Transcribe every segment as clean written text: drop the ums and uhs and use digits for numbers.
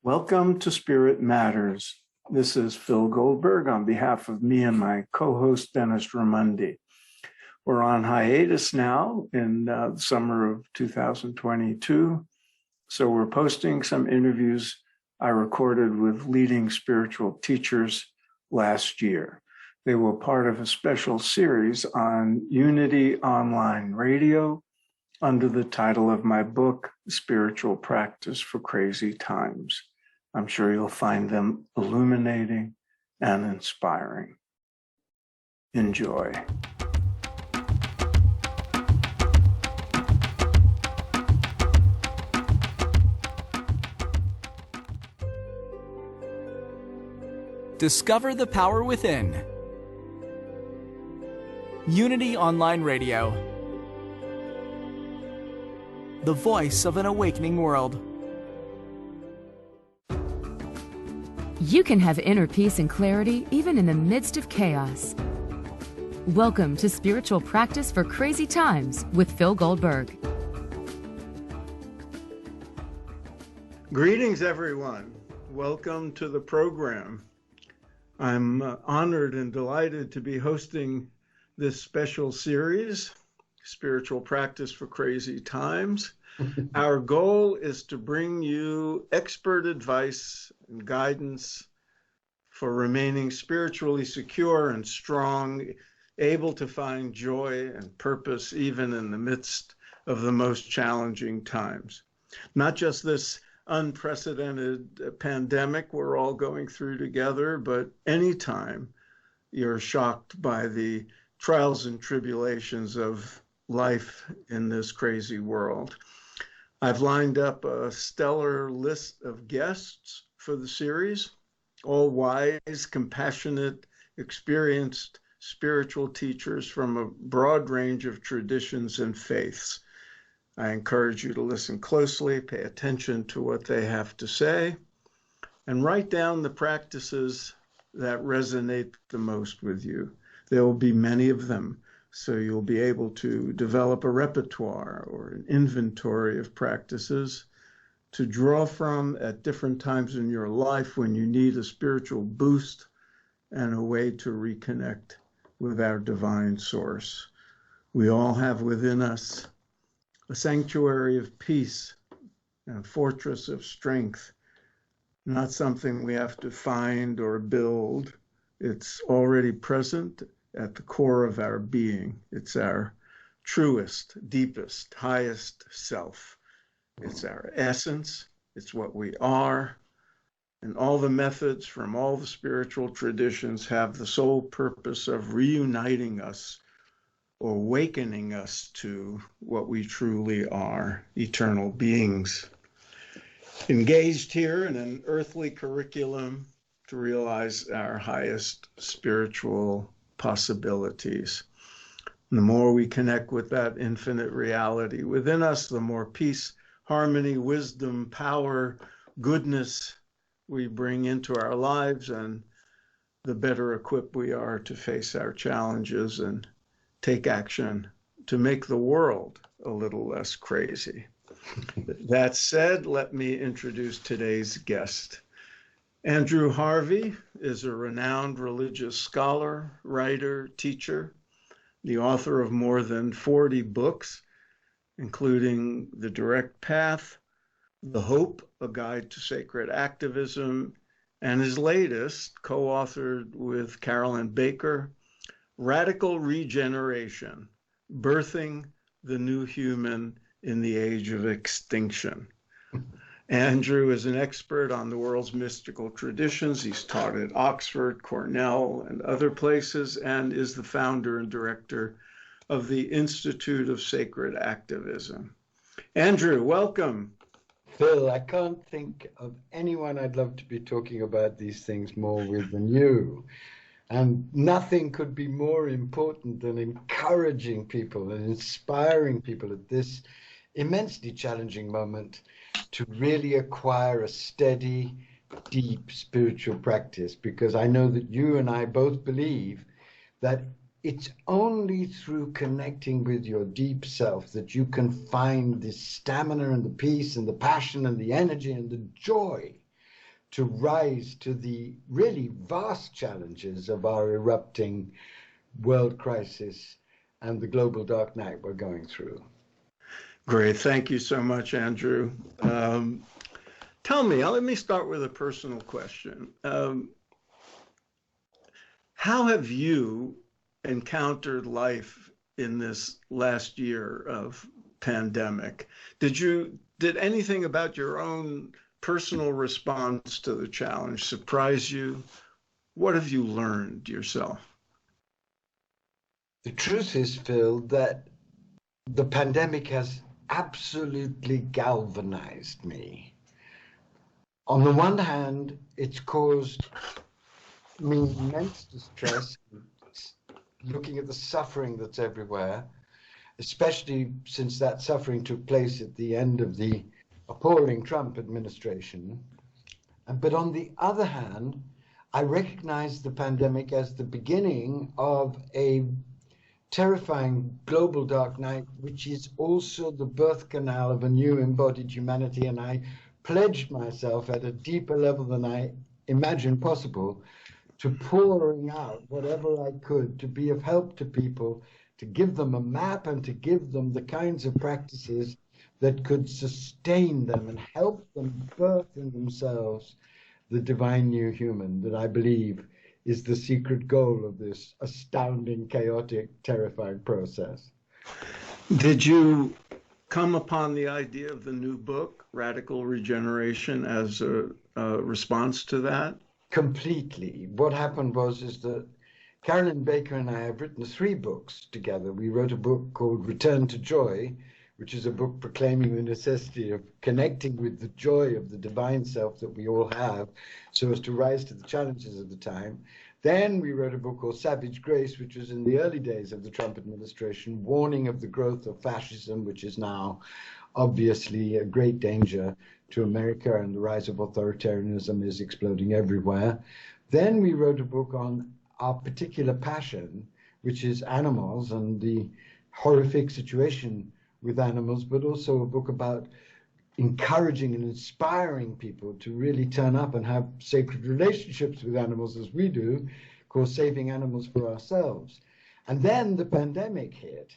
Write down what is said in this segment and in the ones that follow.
Welcome to Spirit Matters. This is Phil Goldberg on behalf of me and my co-host Dennis Ramundi. We're on hiatus now in the summer of 2022, so we're posting some interviews I recorded with leading spiritual teachers last year. They were part of a special series on Unity Online Radio under the title of my book, Spiritual Practice for Crazy Times. I'm sure you'll find them illuminating and inspiring. Enjoy. Discover the power within. Unity Online Radio. The voice of an awakening world. You can have inner peace and clarity even in the midst of chaos. Welcome to Spiritual Practice for Crazy Times with Phil Goldberg. Greetings, everyone. Welcome to the program. I'm honored and delighted to be hosting this special series, Spiritual Practice for Crazy Times. Our goal is to bring you expert advice and guidance for remaining spiritually secure and strong, able to find joy and purpose even in the midst of the most challenging times. Not just this unprecedented pandemic we're all going through together, but anytime you're shocked by the trials and tribulations of life in this crazy world. I've lined up a stellar list of guests for the series, all wise, compassionate, experienced spiritual teachers from a broad range of traditions and faiths. I encourage you to listen closely, pay attention to what they have to say, and write down the practices that resonate the most with you. There will be many of them, so you'll be able to develop a repertoire or an inventory of practices to draw from at different times in your life when you need a spiritual boost and a way to reconnect with our divine source. We all have within us a sanctuary of peace and a fortress of strength, not something we have to find or build. It's already present at the core of our being. It's our truest, deepest, highest self. It's our essence. It's what we are. And all the methods from all the spiritual traditions have the sole purpose of reuniting us or awakening us to what we truly are, eternal beings, engaged here in an earthly curriculum to realize our highest spiritual possibilities. And the more we connect with that infinite reality within us, the more peace, harmony, wisdom, power, goodness we bring into our lives, and the better equipped we are to face our challenges and take action to make the world a little less crazy. That said, let me introduce today's guest. Andrew Harvey is a renowned religious scholar, writer, teacher, the author of more than 40 books, including The Direct Path, The Hope, A Guide to Sacred Activism, and his latest, co-authored with Carolyn Baker, Radical Regeneration, Birthing the New Human in the Age of Extinction. Andrew is an expert on the world's mystical traditions. He's taught at Oxford, Cornell, and other places, and is the founder and director of the Institute of Sacred Activism. Andrew, welcome. Phil, I can't think of anyone I'd love to be talking about these things more with than you. And nothing could be more important than encouraging people and inspiring people at this immensely challenging moment to really acquire a steady, deep spiritual practice. Because I know that you and I both believe that it's only through connecting with your deep self that you can find the stamina and the peace and the passion and the energy and the joy to rise to the really vast challenges of our erupting world crisis and the global dark night we're going through. Great. Thank you so much, Andrew. Tell me, let me start with a personal question. How have you encountered life in this last year of pandemic? Did anything about your own personal response to the challenge surprise you? What have you learned yourself? The truth is, Phil, that the pandemic has absolutely galvanized me. On the one hand, it's caused me immense distress, looking at the suffering that's everywhere, especially since that suffering took place at the end of the appalling Trump administration. But on the other hand, I recognize the pandemic as the beginning of a terrifying global dark night, which is also the birth canal of a new embodied humanity. And I pledged myself at a deeper level than I imagined possible to pouring out whatever I could to be of help to people, to give them a map and to give them the kinds of practices that could sustain them and help them birth in themselves the divine new human that I believe is the secret goal of this astounding, chaotic, terrifying process. Did you come upon the idea of the new book, Radical Regeneration, as a response to that? Completely. What happened is that Carolyn Baker and I have written 3 books together. We wrote a book called Return to Joy, which is a book proclaiming the necessity of connecting with the joy of the divine self that we all have so as to rise to the challenges of the time. Then we wrote a book called Savage Grace, which was in the early days of the Trump administration, warning of the growth of fascism, which is now obviously a great danger to America, and the rise of authoritarianism is exploding everywhere. Then we wrote a book on our particular passion, which is animals and the horrific situation with animals, but also a book about encouraging and inspiring people to really turn up and have sacred relationships with animals as we do, called Saving Animals for Ourselves. And then the pandemic hit,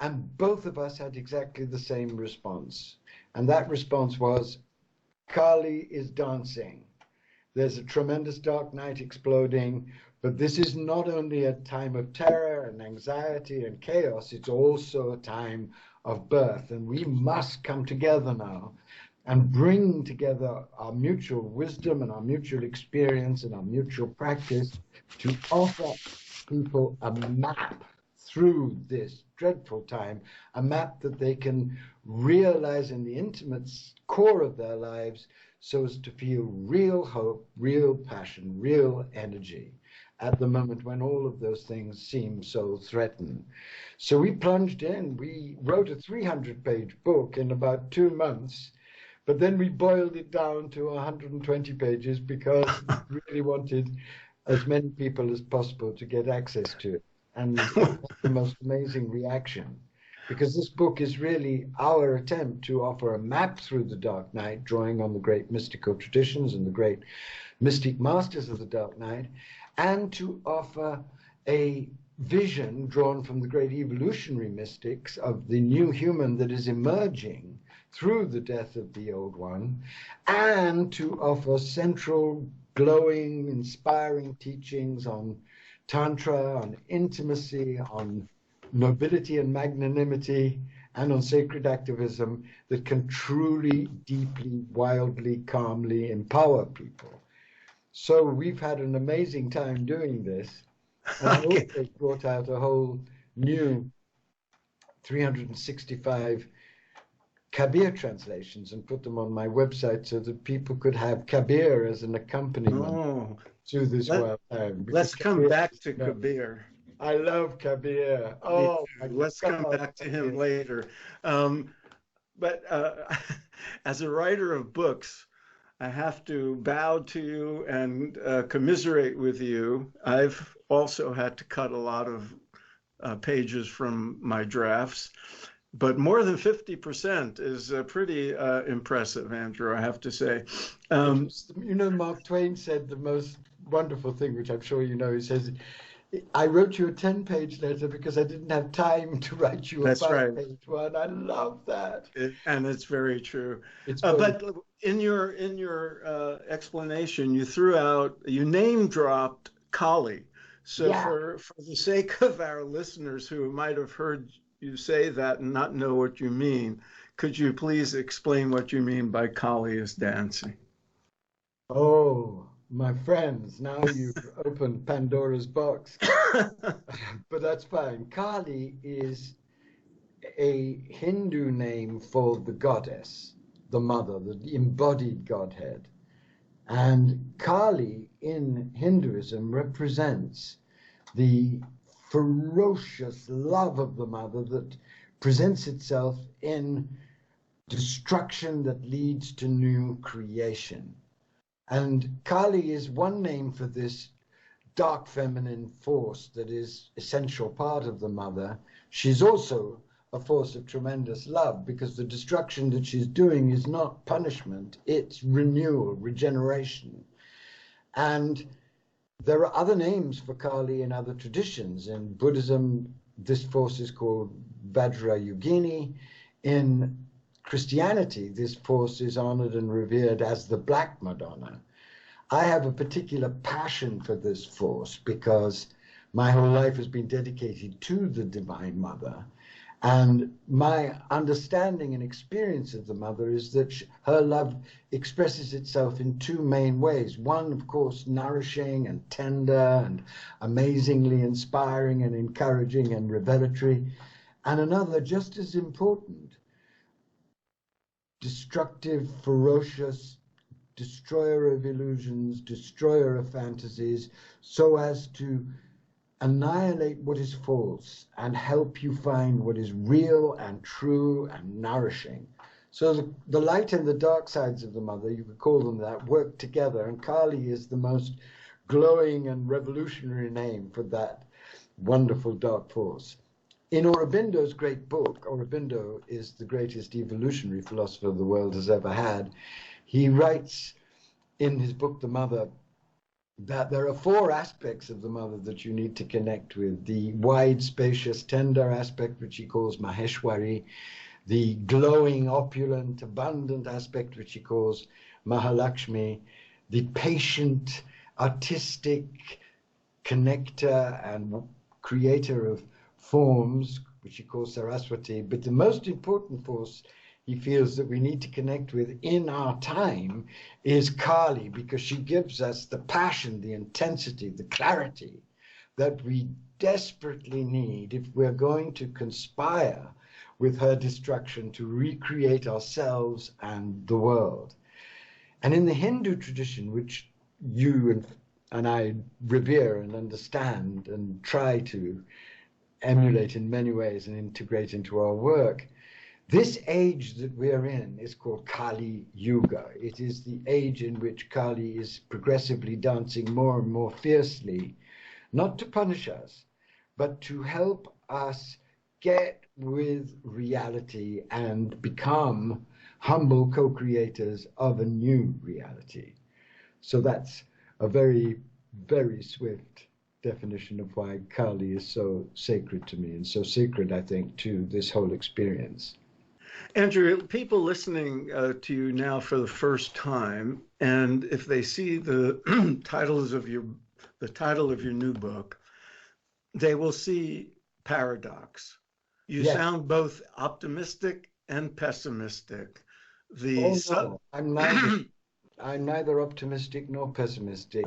and both of us had exactly the same response. And that response was, Kali is dancing. There's a tremendous dark night exploding, but this is not only a time of terror and anxiety and chaos, it's also a time of birth. And we must come together now and bring together our mutual wisdom and our mutual experience and our mutual practice to offer people a map through this dreadful time, a map that they can realize in the intimate core of their lives so as to feel real hope, real passion, real energy at the moment when all of those things seem so threatened. So we plunged in. We wrote a 300-page book in about 2 months, but then we boiled it down to 120 pages because we really wanted as many people as possible to get access to it. And that's the most amazing reaction, because this book is really our attempt to offer a map through the dark night, drawing on the great mystical traditions and the great mystic masters of the dark night, and to offer a vision drawn from the great evolutionary mystics of the new human that is emerging through the death of the old one, and to offer central, glowing, inspiring teachings on Tantra, on intimacy, on nobility and magnanimity, and on sacred activism that can truly, deeply, wildly, calmly empower people. So we've had an amazing time doing this. And I also brought out a whole new 365 Kabir translations and put them on my website so that people could have Kabir as an accompaniment to this wild time. Let's come back to Kabir. I love Kabir. Oh, let's come back to him later. But as a writer of books, I have to bow to you and commiserate with you. I've also had to cut a lot of pages from my drafts. but more than 50% is pretty impressive, Andrew, I have to say. Mark Twain said the most wonderful thing, which I'm sure you know. He says, I wrote you a 10-page letter because I didn't have time to write you a 5-page one. I love that. And it's very true. It's but in your explanation, you name dropped Kali. So for the sake of our listeners who might have heard you say that and not know what you mean, could you please explain what you mean by Kali is dancing? Oh, my friends, now you've opened Pandora's box. But that's fine. Kali is a Hindu name for the goddess, the mother, the embodied godhead. And Kali in Hinduism represents the ferocious love of the mother that presents itself in destruction that leads to new creation. And Kali is one name for this dark feminine force that is essential part of the mother. She's also a force of tremendous love, because the destruction that she's doing is not punishment, it's renewal, regeneration. And there are other names for Kali in other traditions. In Buddhism, this force is called Vajrayogini. In Christianity, this force is honored and revered as the Black Madonna. I have a particular passion for this force because my whole life has been dedicated to the Divine Mother. And my understanding and experience of the mother is that her love expresses itself in two main ways. One, of course, nourishing and tender and amazingly inspiring and encouraging and revelatory. And another, just as important, destructive, ferocious, destroyer of illusions, destroyer of fantasies, so as to annihilate what is false and help you find what is real and true and nourishing. So the light and the dark sides of the mother, you could call them that, work together, and Kali is the most glowing and revolutionary name for that wonderful dark force. In Aurobindo's great book, Aurobindo is the greatest evolutionary philosopher the world has ever had. He writes in his book, The Mother, that there are four aspects of the mother that you need to connect with: the wide, spacious, tender aspect, which he calls Maheshwari; the glowing, opulent, abundant aspect, which he calls Mahalakshmi; the patient, artistic connector and creator of forms, which he calls Saraswati. But the most important force he feels that we need to connect with in our time is Kali, because she gives us the passion, the intensity, the clarity that we desperately need if we're going to conspire with her destruction to recreate ourselves and the world. And in the Hindu tradition, which you and I revere and understand and try to emulate in many ways and integrate into our work, this age that we are in is called Kali Yuga. It is the age in which Kali is progressively dancing more and more fiercely, not to punish us, but to help us get with reality and become humble co-creators of a new reality. So that's a very, very swift definition of why Kali is so sacred to me, and so sacred, I think, to this whole experience. Andrew, people listening to you now for the first time, and if they see the title of your new book, they will see paradox. You sound both optimistic and pessimistic. No, I'm neither optimistic nor pessimistic.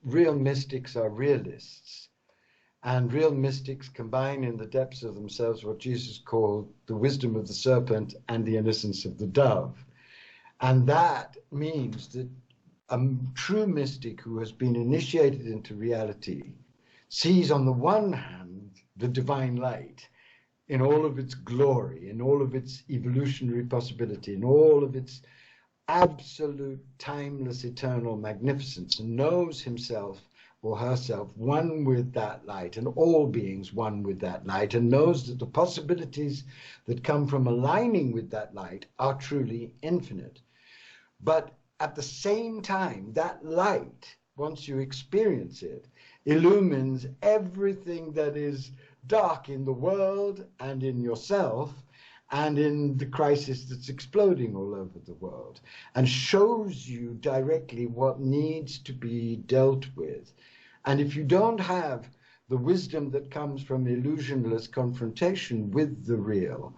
Real mystics are realists. And real mystics combine in the depths of themselves what Jesus called the wisdom of the serpent and the innocence of the dove. And that means that a true mystic who has been initiated into reality sees, on the one hand, the divine light in all of its glory, in all of its evolutionary possibility, in all of its absolute, timeless, eternal magnificence, and knows himself or herself one with that light, and all beings one with that light, and knows that the possibilities that come from aligning with that light are truly infinite. But at the same time, that light, once you experience it, illumines everything that is dark in the world and in yourself and in the crisis that's exploding all over the world, and shows you directly what needs to be dealt with. And if you don't have the wisdom that comes from illusionless confrontation with the real,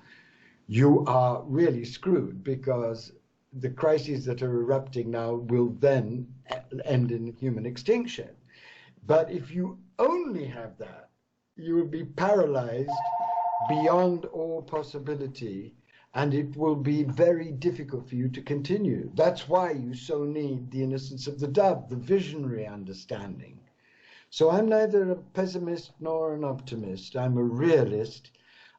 you are really screwed, because the crises that are erupting now will then end in human extinction. But if you only have that, you will be paralyzed beyond all possibility, and it will be very difficult for you to continue. That's why you so need the innocence of the dove, the visionary understanding. So I'm neither a pessimist nor an optimist. I'm a realist.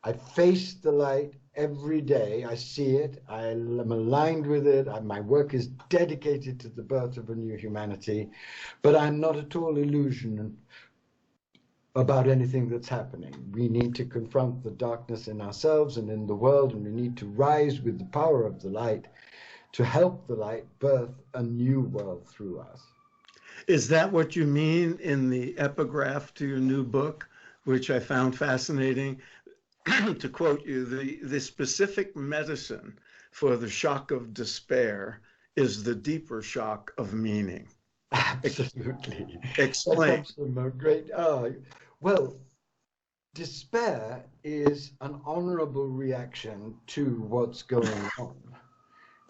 I face the light every day. I see it. I am aligned with it. My work is dedicated to the birth of a new humanity, but I'm not at all illusioned about anything that's happening. We need to confront the darkness in ourselves and in the world, and we need to rise with the power of the light to help the light birth a new world through us. Is that what you mean in the epigraph to your new book, which I found fascinating? To quote you, the specific medicine for the shock of despair is the deeper shock of meaning. Absolutely. Explain. That comes from a great, well, despair is an honorable reaction to what's going on.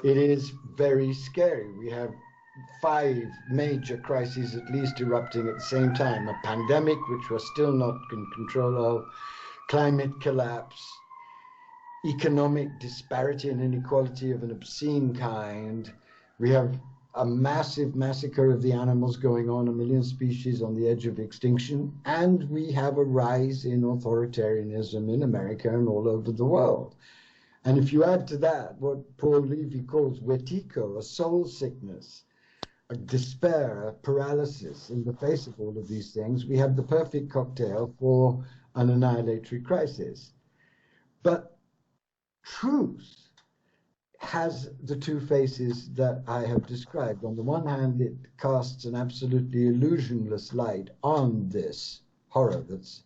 It is very scary. We have 5 major crises at least erupting at the same time. A pandemic, which we're still not in control of, climate collapse, economic disparity and inequality of an obscene kind. We have a massive massacre of the animals going on, 1 million species on the edge of extinction, and we have a rise in authoritarianism in America and all over the world. And if you add to that what Paul Levy calls wetiko, a soul sickness, a despair, a paralysis in the face of all of these things, we have the perfect cocktail for an annihilatory crisis. But truth has the 2 faces that I have described. On the one hand, it casts an absolutely illusionless light on this horror that's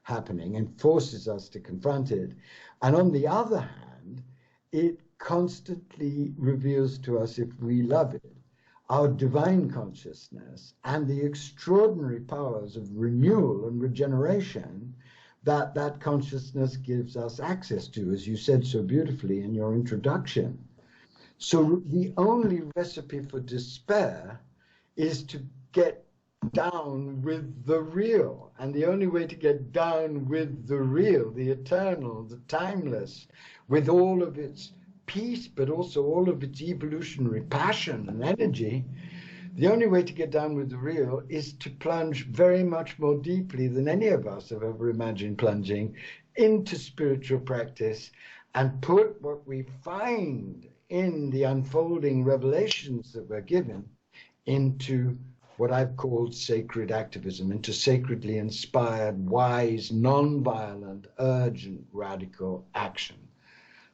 happening and forces us to confront it. And on the other hand, it constantly reveals to us, if we love it, our divine consciousness and the extraordinary powers of renewal and regeneration that consciousness gives us access to, as you said so beautifully in your introduction. So the only recipe for despair is to get down with the real. And the only way to get down with the real, the eternal, the timeless, with all of its peace, but also all of its evolutionary passion and energy, the only way to get down with the real is to plunge very much more deeply than any of us have ever imagined plunging into spiritual practice, and put what we find in the unfolding revelations that we're given into what I've called sacred activism, into sacredly inspired, wise, non-violent, urgent, radical action.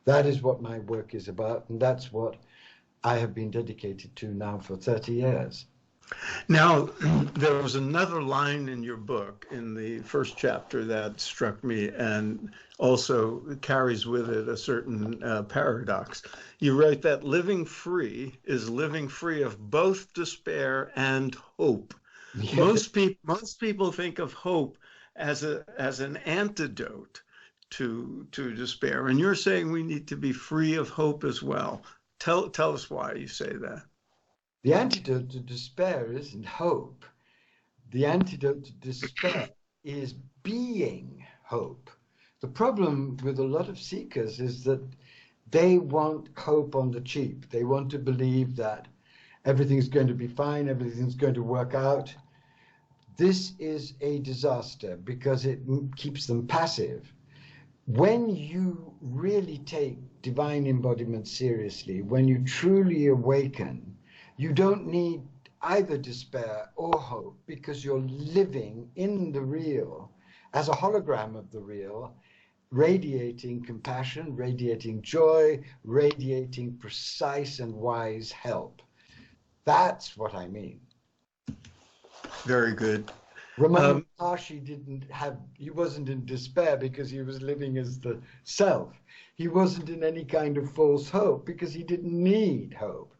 That is what my work is about, and that's what I have been dedicated to now for 30 years. Now, there was another line in your book in the first chapter that struck me and also carries with it a certain paradox. You write that living free is living free of both despair and hope. Yes. Most people think of hope as an antidote to despair, and you're saying we need to be free of hope as well. Tell us why you say that. The antidote to despair isn't hope. The antidote to despair is being hope. The problem with a lot of seekers is that they want hope on the cheap. They want to believe that everything's going to be fine, everything's going to work out. This is a disaster because it keeps them passive. When you really take divine embodiment seriously, when you truly awaken, you don't need either despair or hope because you're living in the real as a hologram of the real, radiating compassion, radiating joy, radiating precise and wise help. That's what I mean. Very good. Ramana Maharshi he wasn't in despair because he was living as the self. He wasn't in any kind of false hope because he didn't need hope.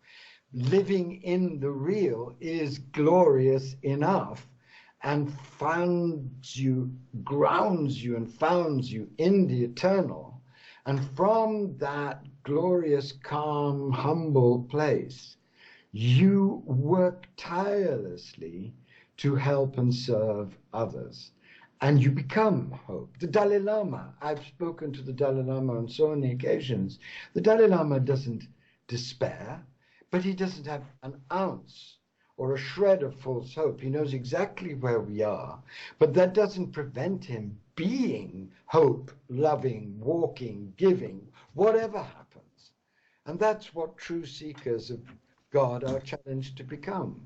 Living in the real is glorious enough and grounds you and founds you in the eternal. And from that glorious, calm, humble place, you work tirelessly to help and serve others. And you become hope. The Dalai Lama, I've spoken to the Dalai Lama on so many occasions. The Dalai Lama doesn't despair, but he doesn't have an ounce or a shred of false hope. He knows exactly where we are, but that doesn't prevent him being hope, loving, walking, giving, whatever happens. And that's what true seekers of God are challenged to become.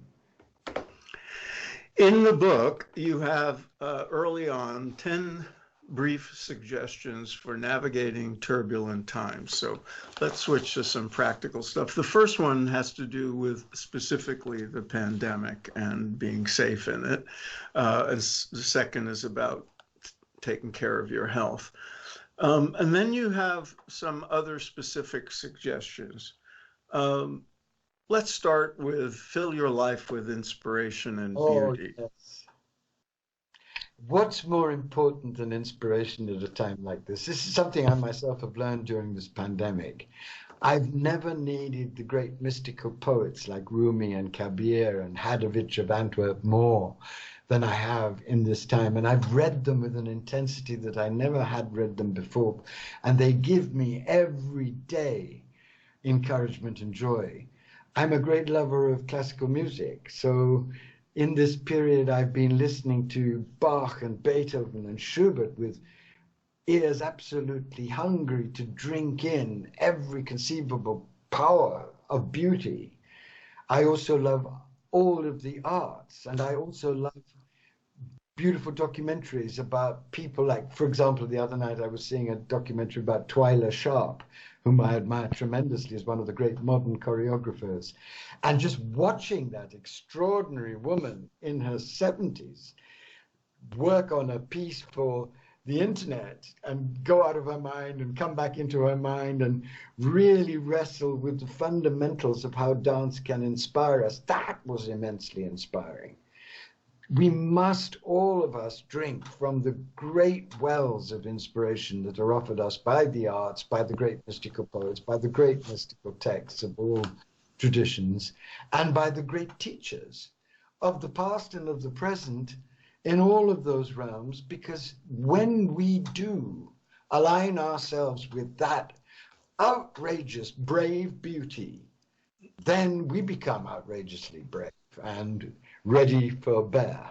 In the book, you have early on 10 brief suggestions for navigating turbulent times. So let's switch to some practical stuff. The first one has to do with specifically the pandemic and being safe in it. And the second is about taking care of your health. And then you have some other specific suggestions. Let's start with fill your life with inspiration and beauty. Yes. What's more important than inspiration at a time like this? This is something I myself have learned during this pandemic. I've never needed the great mystical poets like Rumi and Kabir and Hadovich of Antwerp more than I have in this time. And I've read them with an intensity that I never had read them before. And they give me every day encouragement and joy. I'm a great lover of classical music, so in this period I've been listening to Bach and Beethoven and Schubert with ears absolutely hungry to drink in every conceivable power of beauty. I also love all of the arts, and I also love beautiful documentaries about people like, for example, the other night I was seeing a documentary about Twyla Sharp, whom I admire tremendously as one of the great modern choreographers. And just watching that extraordinary woman in her 70s work on a piece for the internet and go out of her mind and come back into her mind and really wrestle with the fundamentals of how dance can inspire us, that was immensely inspiring. We must, all of us, drink from the great wells of inspiration that are offered us by the arts, by the great mystical poets, by the great mystical texts of all traditions, and by the great teachers of the past and of the present in all of those realms, because when we do align ourselves with that outrageous, brave beauty, then we become outrageously brave and ready for bear.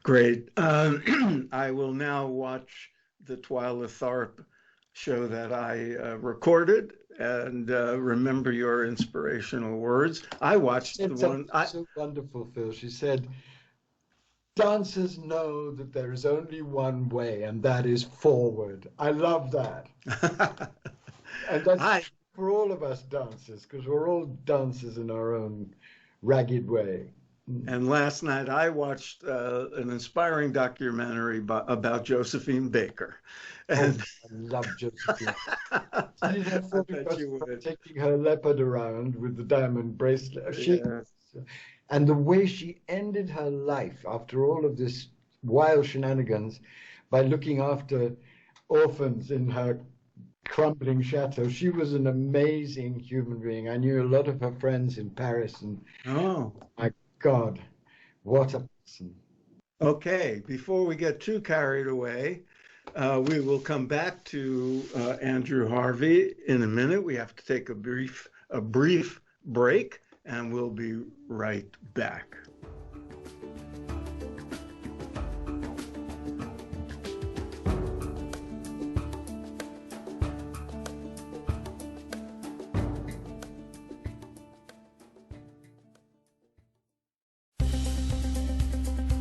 Great. I will now watch the Twyla Tharp show that I recorded and remember your inspirational words. I watched the one. So wonderful, Phil. She said, dancers know that there is only one way, and that is forward. I love that. And that's for all of us dancers, because we're all dancers in our own ragged way. And last night I watched an inspiring documentary about Josephine Baker. And I love Josephine. She did her photograph taking her leopard around with the diamond bracelet. And the way she ended her life after all of this wild shenanigans by looking after orphans in her crumbling chateau. She was an amazing human being. I knew a lot of her friends in Paris, and my God, what a person. Okay, before we get too carried away, we will come back to Andrew Harvey in a minute. We have to take a brief break, and we'll be right back.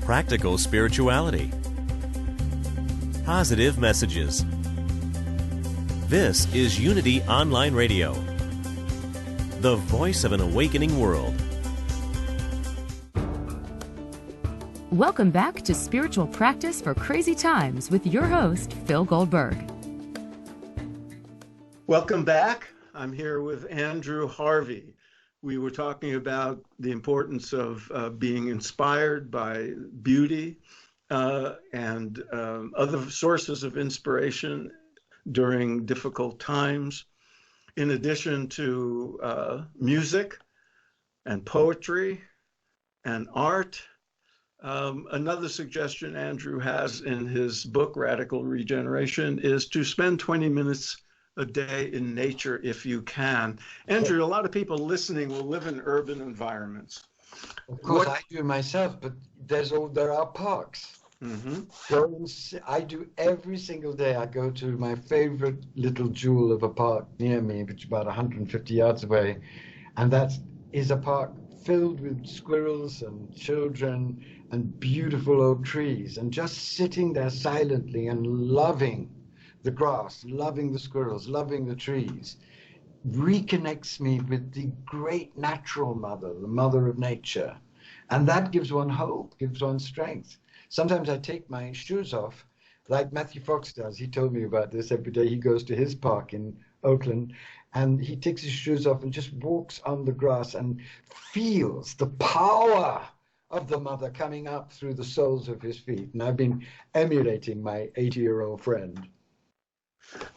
practical spirituality, positive messages. This is Unity Online Radio, the voice of an awakening world. Welcome back to Spiritual Practice for Crazy Times with your host, Phil Goldberg. Welcome back. I'm here with Andrew Harvey. We were talking about the importance of being inspired by beauty and other sources of inspiration during difficult times, in addition to music and poetry and art. Another suggestion Andrew has in his book, Radical Regeneration, is to spend 20 minutes a day in nature if you can. Andrew, a lot of people listening will live in urban environments. Of course, I do myself, but there are parks. Mm-hmm. I do every single day. I go to my favorite little jewel of a park near me, which is about 150 yards away, and that is a park filled with squirrels and children and beautiful oak trees, and just sitting there silently and loving the grass, loving the squirrels, loving the trees, reconnects me with the great natural mother, the mother of nature. And that gives one hope, gives one strength. Sometimes I take my shoes off, like Matthew Fox does. He told me about this every day. He goes to his park in Oakland, and he takes his shoes off and just walks on the grass and feels the power of the mother coming up through the soles of his feet. And I've been emulating my 80-year-old friend.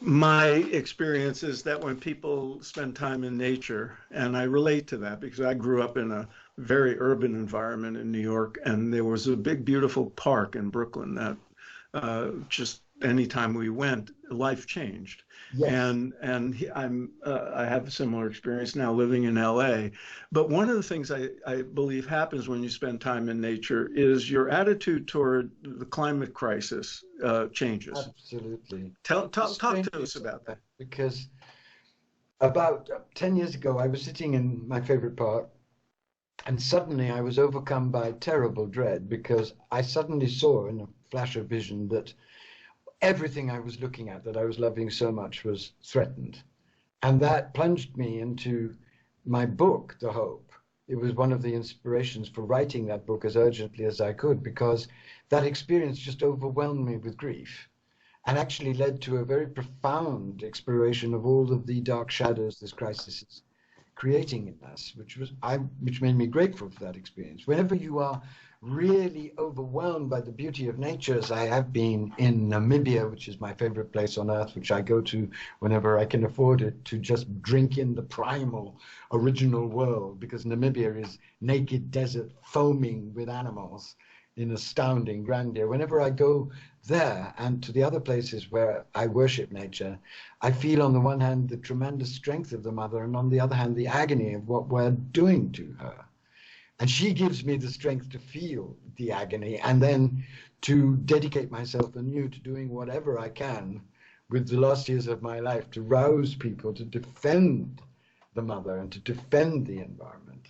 My experience is that when people spend time in nature, and I relate to that because I grew up in a very urban environment in New York, and there was a big, beautiful park in Brooklyn that just anytime we went, life changed. Yes. I have a similar experience now living in LA. But one of the things I believe happens when you spend time in nature is your attitude toward the climate crisis changes. Absolutely. Talk to us about that. Because about 10 years ago, I was sitting in my favorite park, and suddenly I was overcome by terrible dread, because I suddenly saw in a flash of vision that everything I was looking at that I was loving so much was threatened. And that plunged me into my book, The Hope. It was one of the inspirations for writing that book as urgently as I could, because that experience just overwhelmed me with grief and actually led to a very profound exploration of all of the dark shadows this crisis is creating in us, which made me grateful for that experience. Whenever you are really overwhelmed by the beauty of nature, as I have been in Namibia, which is my favorite place on earth, which I go to whenever I can afford it, to just drink in the primal, original world, because Namibia is naked desert foaming with animals in astounding grandeur. Whenever I go there and to the other places where I worship nature, I feel on the one hand the tremendous strength of the mother, and on the other hand the agony of what we're doing to her. And she gives me the strength to feel the agony, and then to dedicate myself anew to doing whatever I can with the last years of my life to rouse people to defend the mother and to defend the environment.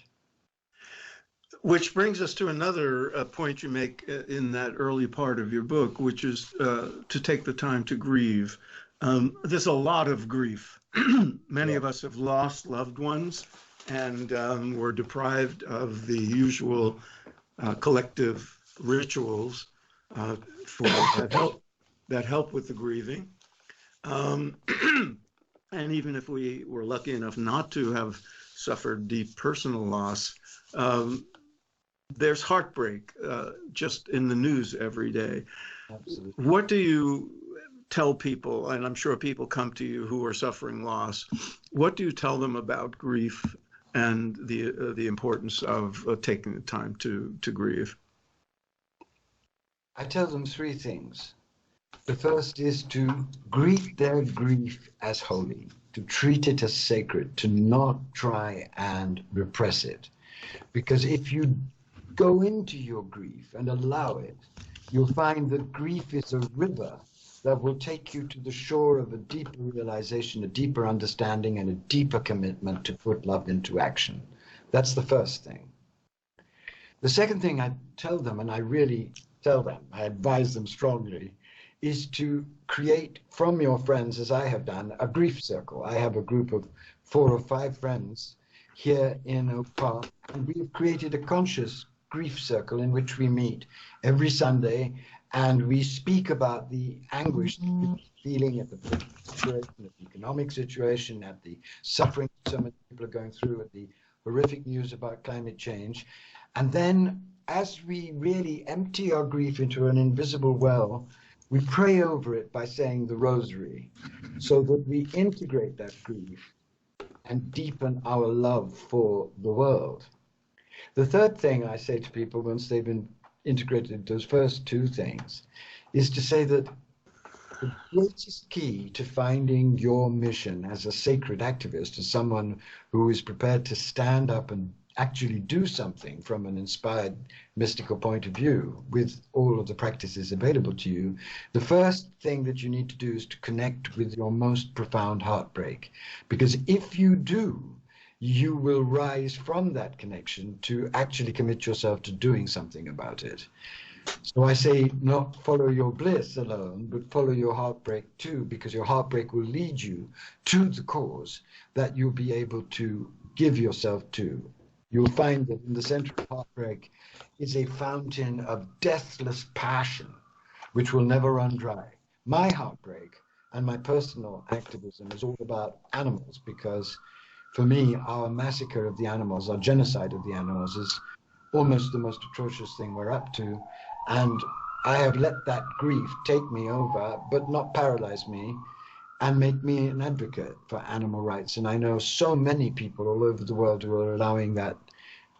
Which brings us to another point you make in that early part of your book, which is to take the time to grieve. There's a lot of grief. Many of us have lost loved ones, and were deprived of the usual collective rituals that help with the grieving. And even if we were lucky enough not to have suffered deep personal loss, there's heartbreak just in the news every day. Absolutely. What do you tell people, and I'm sure people come to you who are suffering loss, what do you tell them about grief and the importance of taking the time to grieve? I tell them three things. The first is to greet their grief as holy, to treat it as sacred, to not try and repress it. Because if you go into your grief and allow it, you'll find that grief is a river that will take you to the shore of a deeper realization, a deeper understanding, and a deeper commitment to put love into action. That's the first thing. The second thing I tell them, and I really tell them, I advise them strongly, is to create from your friends, as I have done, a grief circle. I have a group of 4 or 5 friends here in Oak Park, and we have created a conscious grief circle in which we meet every Sunday, and we speak about the anguish that we're feeling at the political situation, at the economic situation, at the suffering so many people are going through, at the horrific news about climate change. And then as we really empty our grief into an invisible well, we pray over it by saying the rosary, so that we integrate that grief and deepen our love for the world. The third thing I say to people once they've been integrated those first 2 things is to say that the greatest key to finding your mission as a sacred activist, as someone who is prepared to stand up and actually do something from an inspired mystical point of view with all of the practices available to you, the first thing that you need to do is to connect with your most profound heartbreak. Because if you do, you will rise from that connection to actually commit yourself to doing something about it. So I say not follow your bliss alone, but follow your heartbreak too, because your heartbreak will lead you to the cause that you'll be able to give yourself to. You'll find that in the center of heartbreak is a fountain of deathless passion, which will never run dry. My heartbreak and my personal activism is all about animals, because for me, our massacre of the animals, our genocide of the animals, is almost the most atrocious thing we're up to. And I have let that grief take me over, but not paralyze me, and make me an advocate for animal rights. And I know so many people all over the world who are allowing that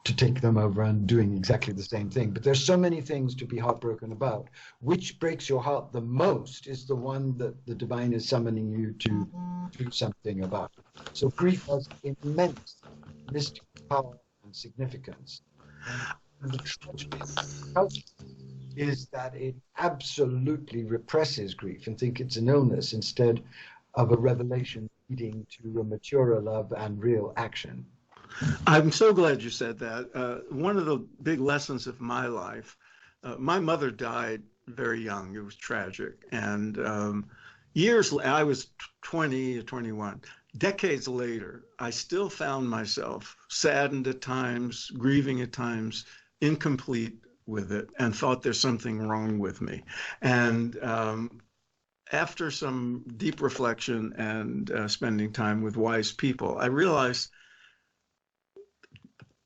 to take them over and doing exactly the same thing. But there's so many things to be heartbroken about. Which breaks your heart the most is the one that the divine is summoning you to do something about. So grief has immense mystical power and significance. And the tragedy is that it absolutely represses grief and think it's an illness instead of a revelation leading to a maturer love and real action. I'm so glad you said that. One of the big lessons of my life, my mother died very young. It was tragic. And I was 20 or 21. Decades later, I still found myself saddened at times, grieving at times, incomplete with it, and thought there's something wrong with me. And after some deep reflection and spending time with wise people, I realized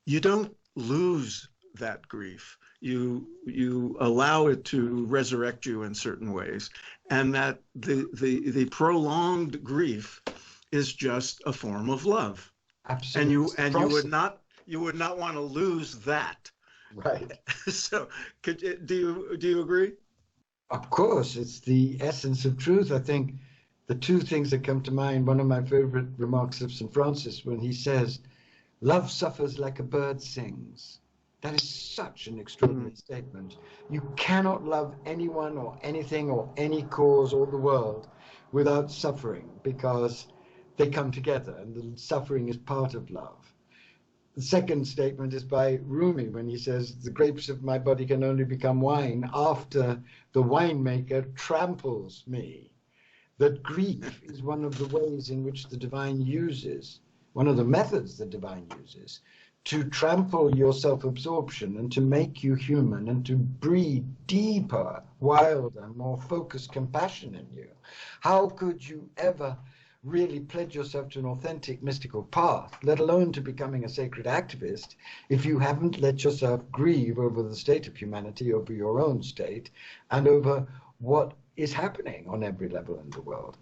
you don't lose that grief. You allow it to resurrect you in certain ways, and that the prolonged grief is just a form of love. Absolutely. And you would not want to lose that. Right. So do you agree? Of course, it's the essence of truth. I think the 2 things that come to mind, one of my favorite remarks of St. Francis, when he says, "Love suffers like a bird sings." That is such an extraordinary statement. You cannot love anyone or anything or any cause or the world without suffering, because they come together, and the suffering is part of love. The second statement is by Rumi, when he says, "The grapes of my body can only become wine after the winemaker tramples me." That grief is one of the ways in which the divine uses, one of the methods the divine uses, to trample your self-absorption and to make you human and to breed deeper, wilder, more focused compassion in you. How could you ever really pledge yourself to an authentic mystical path, let alone to becoming a sacred activist, if you haven't let yourself grieve over the state of humanity, over your own state, and over what is happening on every level in the world?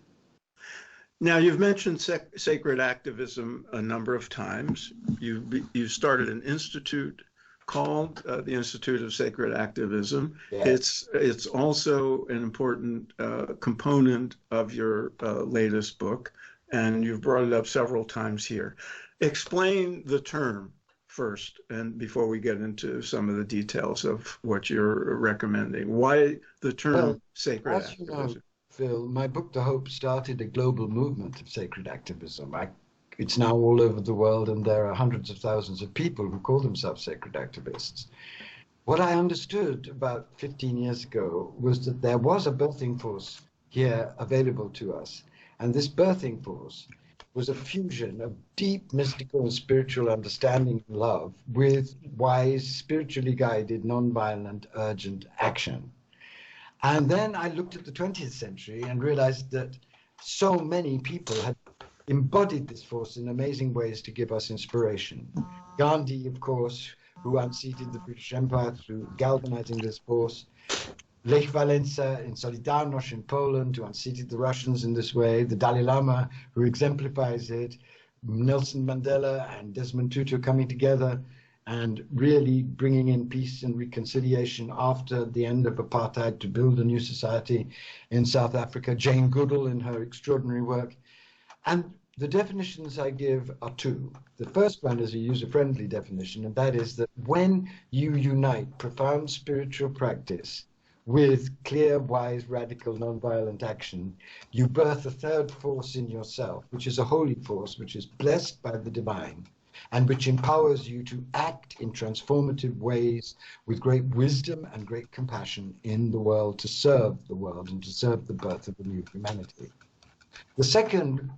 Now, you've mentioned sacred activism a number of times. You started an institute called the Institute of Sacred Activism. Yes. It's also an important component of your latest book, and you've brought it up several times here. Explain the term first, and before we get into some of the details of what you're recommending. Why the term sacred activism? You know, Phil, my book, The Hope, started a global movement of sacred activism. It's now all over the world, and there are hundreds of thousands of people who call themselves sacred activists. What I understood about 15 years ago was that there was a birthing force here available to us. And this birthing force was a fusion of deep mystical and spiritual understanding and love with wise, spiritually guided, non-violent, urgent action. And then I looked at the 20th century and realized that so many people had embodied this force in amazing ways to give us inspiration. Gandhi, of course, who unseated the British Empire through galvanizing this force. Lech Walesa in Solidarność in Poland, who unseated the Russians in this way. The Dalai Lama, who exemplifies it. Nelson Mandela and Desmond Tutu coming together and really bringing in peace and reconciliation after the end of apartheid to build a new society in South Africa. Jane Goodall in her extraordinary work. And the definitions I give are two. The first one is a user-friendly definition, and that is that when you unite profound spiritual practice with clear, wise, radical, non-violent action, you birth a third force in yourself, which is a holy force, which is blessed by the divine, and which empowers you to act in transformative ways with great wisdom and great compassion in the world, to serve the world and to serve the birth of a new humanity. The second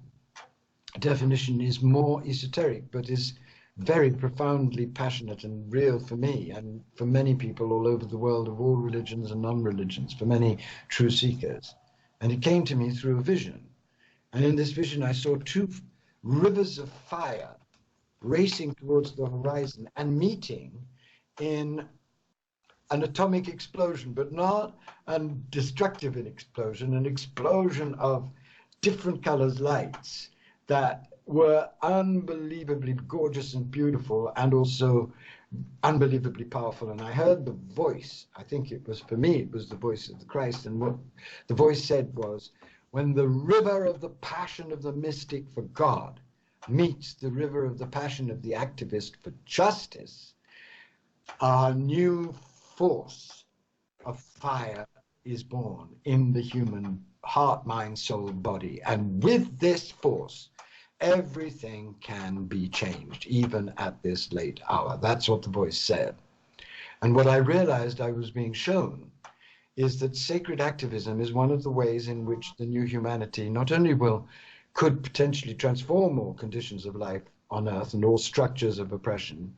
definition is more esoteric, but is very profoundly passionate and real for me and for many people all over the world of all religions and non-religions, for many true seekers. And it came to me through a vision. And in this vision, I saw two rivers of fire racing towards the horizon and meeting in an atomic explosion, but not a destructive explosion, an explosion of different colors lights that were unbelievably gorgeous and beautiful and also unbelievably powerful. And I heard the voice, I think it was, for me, it was the voice of the Christ. And what the voice said was, when the river of the passion of the mystic for God meets the river of the passion of the activist for justice, a new force of fire is born in the human heart, mind, soul, body. And with this force, everything can be changed, even at this late hour. That's what the voice said. And what I realized I was being shown is that sacred activism is one of the ways in which the new humanity not only could potentially transform all conditions of life on earth and all structures of oppression,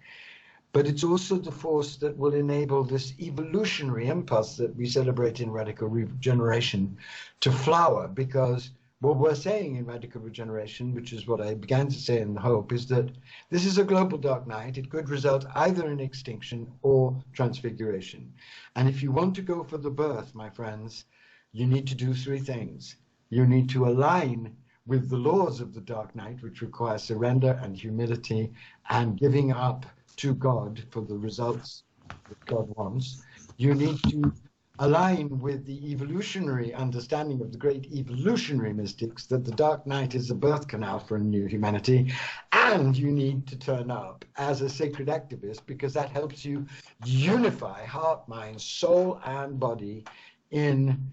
but it's also the force that will enable this evolutionary impulse that we celebrate in radical regeneration to flower. Because what we're saying in radical regeneration, which is what I began to say in the Hope, is that this is a global dark night. It could result either in extinction or transfiguration. And if you want to go for the birth, my friends, you need to do three things. You need to align with the laws of the dark night, which require surrender and humility and giving up to God for the results that God wants. You need to align with the evolutionary understanding of the great evolutionary mystics that the dark night is a birth canal for a new humanity, and you need to turn up as a sacred activist, because that helps you unify heart, mind, soul, and body in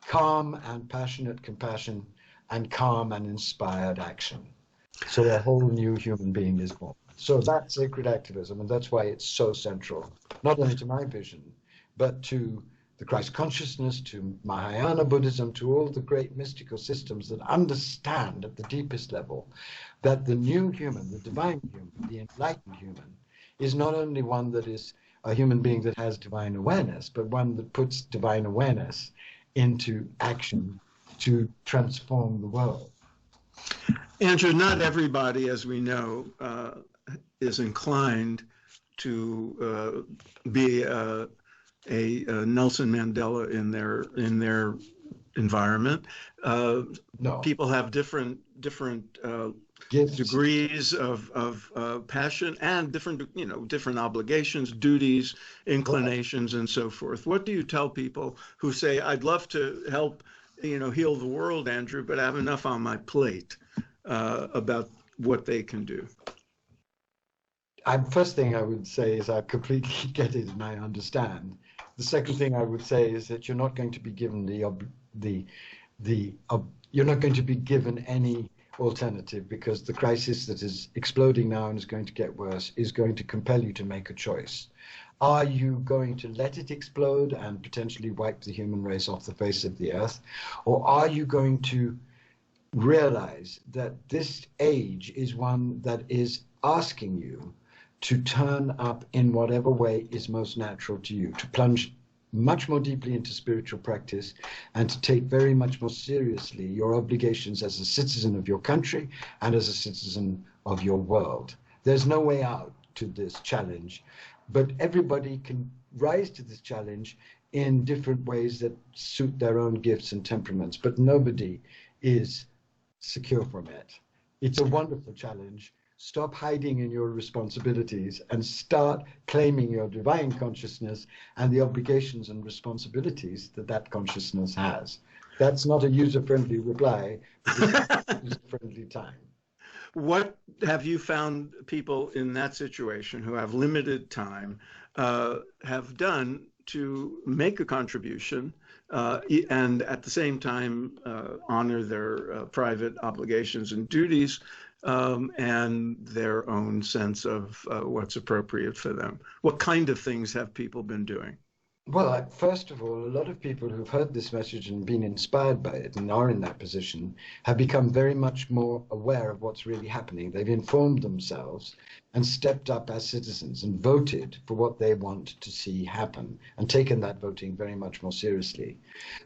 calm and passionate compassion and calm and inspired action. So a whole new human being is born. So that's sacred activism, and that's why it's so central, not only to my vision, but to the Christ consciousness, to Mahayana Buddhism, to all the great mystical systems that understand at the deepest level that the new human, the divine human, the enlightened human, is not only one that is a human being that has divine awareness, but one that puts divine awareness into action to transform the world. Andrew, not everybody, as we know, is inclined to be a Nelson Mandela in their environment. No. People have different degrees of passion and different obligations, duties, inclinations, and so forth. What do you tell people who say, "I'd love to help, heal the world, Andrew, but I have enough on my plate," about what they can do? First thing I would say is I completely get it and I understand. The second thing I would say is that you're not going to be given you're not going to be given any alternative, because the crisis that is exploding now and is going to get worse is going to compel you to make a choice. Are you going to let it explode and potentially wipe the human race off the face of the earth? Or are you going to realize that this age is one that is asking you to turn up in whatever way is most natural to you, to plunge much more deeply into spiritual practice and to take very much more seriously your obligations as a citizen of your country and as a citizen of your world? There's no way out to this challenge, but everybody can rise to this challenge in different ways that suit their own gifts and temperaments, but nobody is secure from it. It's a wonderful challenge. Stop hiding in your responsibilities and start claiming your divine consciousness and the obligations and responsibilities that that consciousness has. That's not a user-friendly reply, but it's a user-friendly time. What have you found people in that situation who have limited time have done to make a contribution and at the same time honor their private obligations and duties and their own sense of what's appropriate for them? What kind of things have people been doing? Well, first of all, a lot of people who've heard this message and been inspired by it and are in that position have become very much more aware of what's really happening. They've informed themselves and stepped up as citizens and voted for what they want to see happen and taken that voting very much more seriously.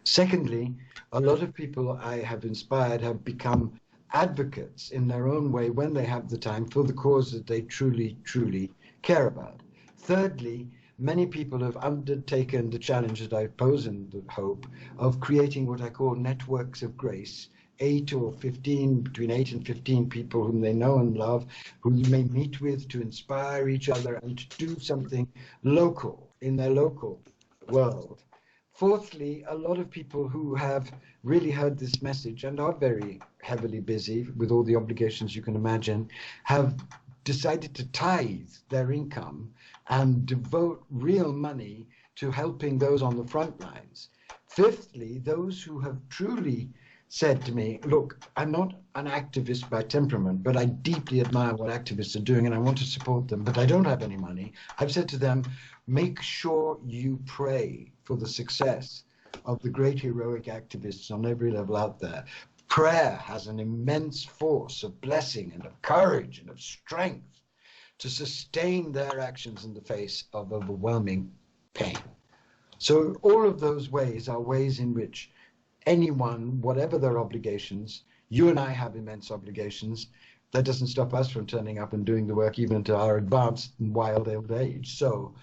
Secondly, a lot of people I have inspired have become advocates in their own way when they have the time for the cause that they truly, truly care about. Thirdly, many people have undertaken the challenge that I pose in the hope of creating what I call networks of grace, 8 or 15, between 8 and 15 people whom they know and love, whom you may meet with to inspire each other and to do something local in their local world. Fourthly, a lot of people who have really heard this message and are very heavily busy with all the obligations you can imagine, have decided to tithe their income and devote real money to helping those on the front lines. Fifthly, those who have truly said to me, look, I'm not an activist by temperament, but I deeply admire what activists are doing and I want to support them, but I don't have any money. I've said to them, make sure you pray for the success of the great heroic activists on every level out there. Prayer has an immense force of blessing and of courage and of strength to sustain their actions in the face of overwhelming pain. So all of those ways are ways in which anyone, whatever their obligations, you and I have immense obligations. That doesn't stop us from turning up and doing the work even into our advanced and wild old age. So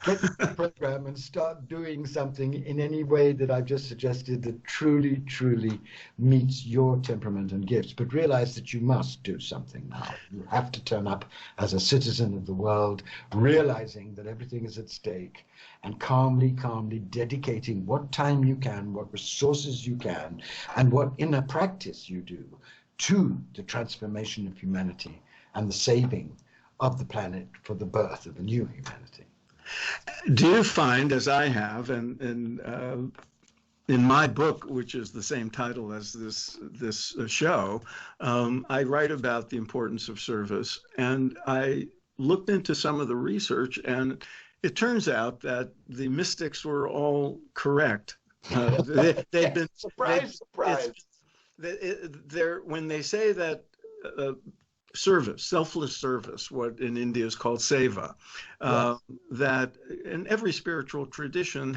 get the program and start doing something in any way that I've just suggested that truly, truly meets your temperament and gifts. But realize that you must do something now. You have to turn up as a citizen of the world, realizing that everything is at stake, and calmly, calmly dedicating what time you can, what resources you can, and what inner practice you do to the transformation of humanity and the saving of the planet for the birth of a new humanity. Do you find, as I have, and in my book, which is the same title as this show, I write about the importance of service, and I looked into some of the research, and it turns out that the mystics were all correct. They've been surprise. When they say that service, selfless service, what in India is called seva, yes, that in every spiritual tradition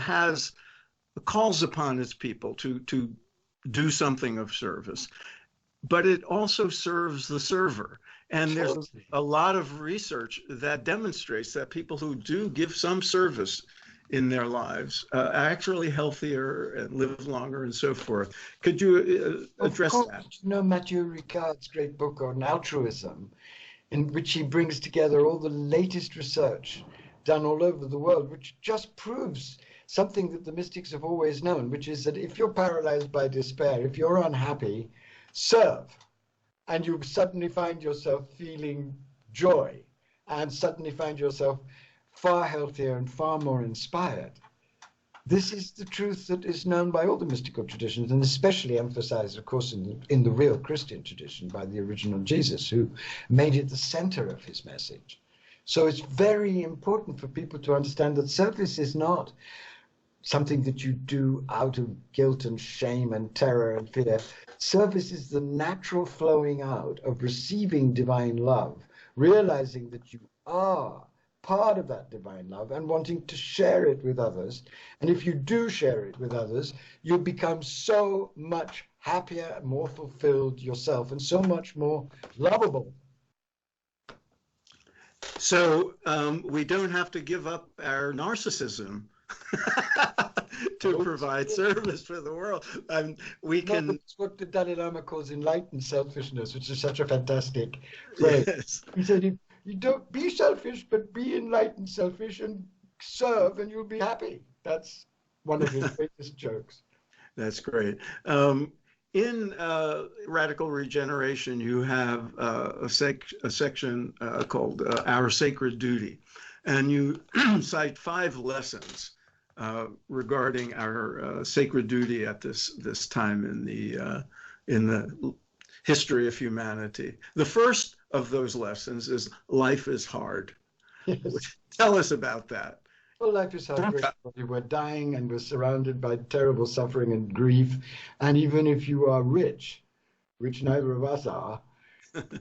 calls upon its people to do something of service, but it also serves the server. And there's a lot of research that demonstrates that people who do give some service in their lives are actually healthier and live longer and so forth. Could you address that? You know, Mathieu Ricard's great book on altruism, in which he brings together all the latest research done all over the world, which just proves something that the mystics have always known, which is that if you're paralyzed by despair, if you're unhappy, serve. And you suddenly find yourself feeling joy and suddenly find yourself far healthier and far more inspired. This is the truth that is known by all the mystical traditions, and especially emphasized, of course, in the real Christian tradition by the original Jesus, who made it the center of his message. So it's very important for people to understand that service is not something that you do out of guilt and shame and terror and fear. Service is the natural flowing out of receiving divine love, realizing that you are part of that divine love and wanting to share it with others. And if you do share it with others, you become so much happier, more fulfilled yourself, and so much more lovable. So we don't have to give up our narcissism to provide service for the world. We can. That's what the Dalai Lama calls enlightened selfishness, which is such a fantastic phrase. Yes. He said, you don't be selfish, but be enlightened selfish and serve, and you'll be happy. That's one of his greatest jokes. That's great. In Radical Regeneration, you have a section called Our Sacred Duty, and you cite 5 lessons regarding our sacred duty at this time in the history of humanity. The first of those lessons is life is hard. Yes. Tell us about that. Well, life is hard for everybody. We're dying and we're surrounded by terrible suffering and grief. And even if you are rich, which neither of us are,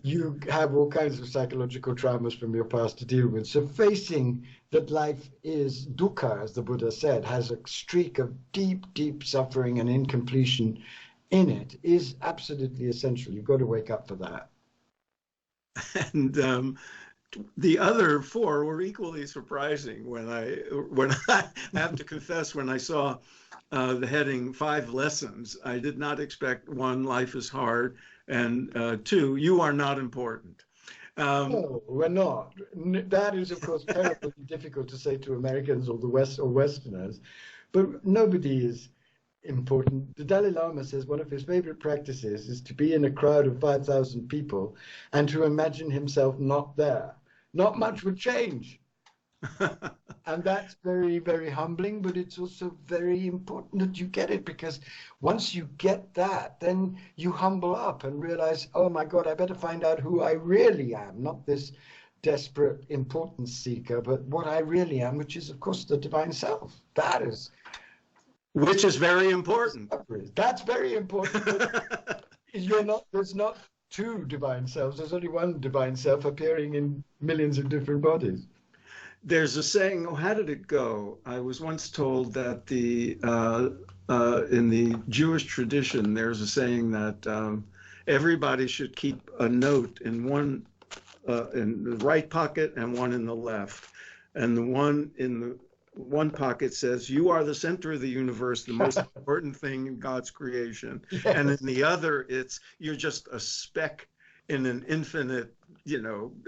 you have all kinds of psychological traumas from your past to deal with. So facing that life is dukkha, as the Buddha said, has a streak of deep, deep suffering and incompletion in it, is absolutely essential. You've got to wake up for that. And the other 4 were equally surprising when I have to confess, when I saw the heading 5 lessons, I did not expect 1, life is hard, and 2, you are not important. No, we're not. That is, of course, terribly difficult to say to Americans or the West or Westerners, but nobody is important. The Dalai Lama says one of his favorite practices is to be in a crowd of 5,000 people and to imagine himself not there. Not much would change. And that's very, very humbling, but it's also very important that you get it, because once you get that, then you humble up and realize, oh my God, I better find out who I really am, not this desperate importance seeker, but what I really am, which is, of course, the divine self. That is. Which is very important. That's very important. There's not 2 divine selves. There's only one divine self appearing in millions of different bodies. There's a saying, how did it go? I was once told that in the Jewish tradition, there's a saying that everybody should keep a note in one in the right pocket and one in the left. And the one in the one pocket says, you are the center of the universe, the most important thing in God's creation. Yes. And in the other, it's, you're just a speck in an infinite,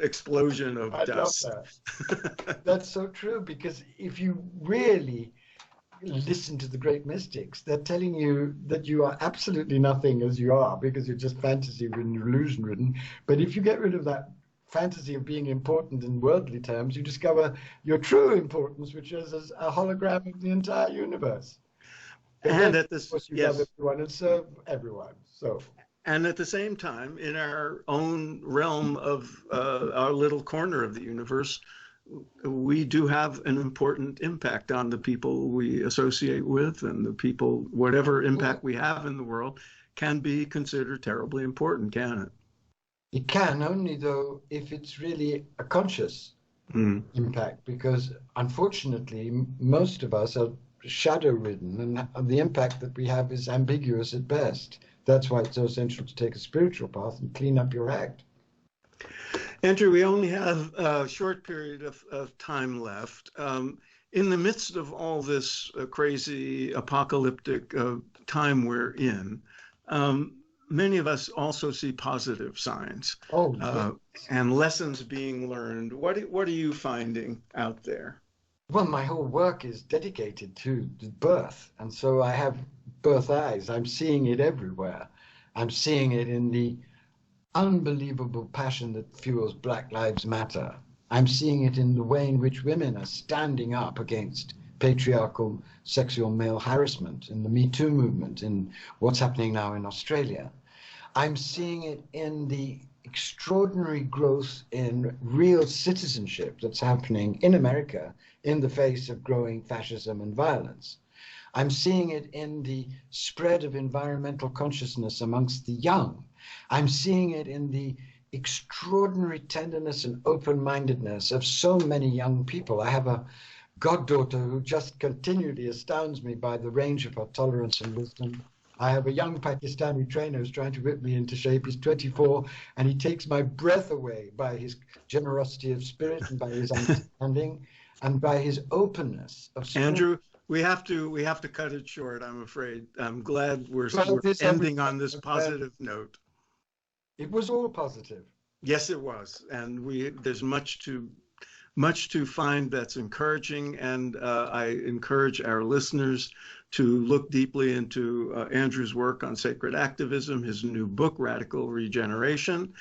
explosion of dust. Love that. That's so true, because if you really listen to the great mystics, they're telling you that you are absolutely nothing as you are, because you're just fantasy-ridden, illusion-ridden. But if you get rid of that fantasy of being important in worldly terms, you discover your true importance, which is as a hologram of the entire universe. And at this, you love everyone and serve everyone. So. And at the same time, in our own realm of our little corner of the universe, we do have an important impact on the people we associate with, and the people, whatever impact we have in the world, can be considered terribly important, can it? It can, only though if it's really a conscious impact, because unfortunately most of us are shadow-ridden, and the impact that we have is ambiguous at best. That's why it's so essential to take a spiritual path and clean up your act. Andrew, we only have a short period of time left. In the midst of all this crazy apocalyptic time we're in, many of us also see positive signs and lessons being learned. What are you finding out there? Well, my whole work is dedicated to birth, and so I have birth eyes. I'm seeing it everywhere. I'm seeing it in the unbelievable passion that fuels Black Lives Matter. I'm seeing it in the way in which women are standing up against patriarchal sexual male harassment, in the Me Too movement, in what's happening now in Australia. I'm seeing it in the extraordinary growth in real citizenship that's happening in America in the face of growing fascism and violence. I'm seeing it in the spread of environmental consciousness amongst the young. I'm seeing it in the extraordinary tenderness and open-mindedness of so many young people. I have a goddaughter who just continually astounds me by the range of her tolerance and wisdom. I have a young Pakistani trainer who's trying to whip me into shape. He's 24, and he takes my breath away by his generosity of spirit and by his understanding and by his openness of spirit. Andrew, we have to cut it short, I'm afraid. I'm glad we're ending on this positive note. It was all positive. Yes, it was, and there's much to find that's encouraging, and I encourage our listeners to look deeply into Andrew's work on sacred activism, his new book, Radical Regeneration.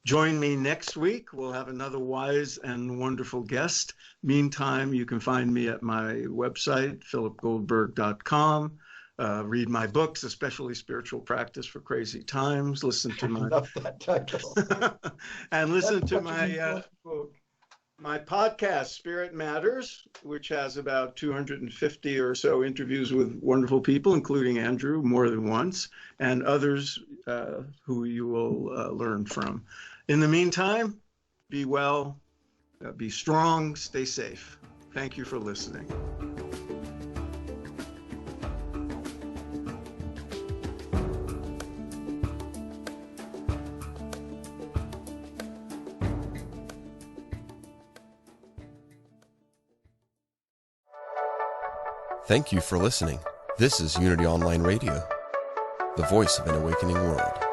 Join me next week. We'll have another wise and wonderful guest. Meantime, you can find me at my website, philipgoldberg.com. Read my books, especially Spiritual Practice for Crazy Times. Listen to my... I love that title. And listen to my podcast, Spirit Matters, which has about 250 or so interviews with wonderful people, including Andrew more than once, and others who you will learn from. In the meantime, be well, be strong, stay safe. Thank you for listening. Thank you for listening. This is Unity Online Radio, the voice of an awakening world.